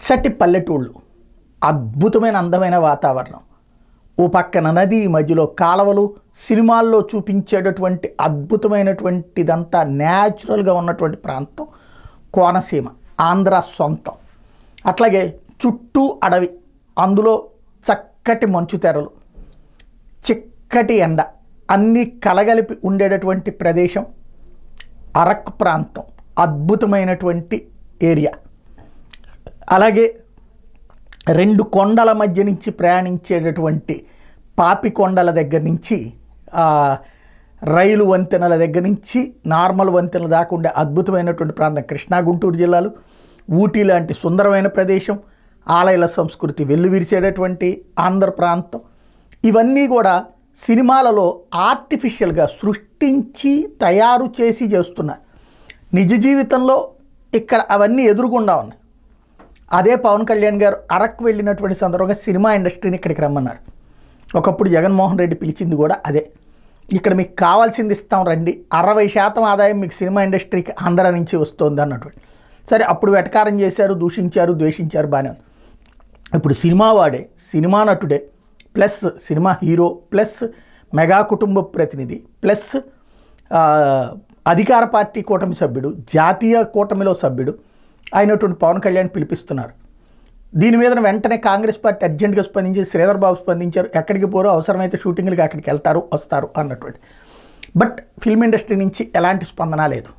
పచ్చటి పల్లెటూళ్ళు, అద్భుతమైన అందమైన వాతావరణం, ఓ పక్కన నది, మధ్యలో కాలవలు, సినిమాల్లో చూపించేటటువంటి అద్భుతమైనటువంటిదంతా న్యాచురల్గా ఉన్నటువంటి ప్రాంతం కోనసీమ, ఆంధ్ర సొంతం. అట్లాగే చుట్టూ అడవి, అందులో చక్కటి మంచు తెరలు, చిక్కటి ఎండ, అన్నీ కలగలిపి ఉండేటటువంటి ప్రదేశం అరకు ప్రాంతం, అద్భుతమైనటువంటి ఏరియా. అలాగే రెండు కొండల మధ్య నుంచి ప్రయాణించేటటువంటి పాపికొండల దగ్గర నుంచి రైలు వంతెనల దగ్గర నుంచి నార్మల్ వంతెనల దాకా ఉండే అద్భుతమైనటువంటి ప్రాంతం కృష్ణా గుంటూరు జిల్లాలు. ఊటీ లాంటి సుందరమైన ప్రదేశం, ఆలయాల సంస్కృతి వెల్లువిరిసేటటువంటి ఆంధ్ర ప్రాంతం. ఇవన్నీ కూడా సినిమాలలో ఆర్టిఫిషియల్గా సృష్టించి తయారు చేసి చేస్తున్నారు. నిజ జీవితంలో ఇక్కడ అవన్నీ ఎదురుగుండా ఉన్నాయి. అదే పవన్ కళ్యాణ్ గారు అరకు వెళ్ళినటువంటి సందర్భంగా సినిమా ఇండస్ట్రీని ఇక్కడికి రమ్మన్నారు. ఒకప్పుడు జగన్మోహన్ రెడ్డి పిలిచింది కూడా అదే. ఇక్కడ మీకు కావాల్సింది ఇస్తాం రండి, 60% ఆదాయం మీకు సినిమా ఇండస్ట్రీకి ఆంధ్ర నుంచి వస్తుంది అన్నటువంటి. సరే, అప్పుడు వెటకారం చేశారు, దూషించారు, ద్వేషించారు, బాగానే ఉంది. ఇప్పుడు సినిమా వాడే, సినిమా నటుడే, plus cinema hero, plus mega కుటుంబ ప్రతినిధి, ప్లస్ అధికార పార్టీ కూటమి సభ్యుడు, జాతీయ కూటమిలో సభ్యుడు అయినటువంటి పవన్ కళ్యాణ్ పిలిపిస్తున్నారు. దీని మీద వెంటనే కాంగ్రెస్ పార్టీ అర్జెంటుగా స్పందించి శ్రీధర్ బాబు స్పందించారు. ఎక్కడికి పోరో, అవసరమైతే షూటింగ్లకి అక్కడికి వెళ్తారు, వస్తారు అన్నటువంటి. బట్ ఫిల్మ్ ఇండస్ట్రీ నుంచి ఎలాంటి స్పందన లేదు.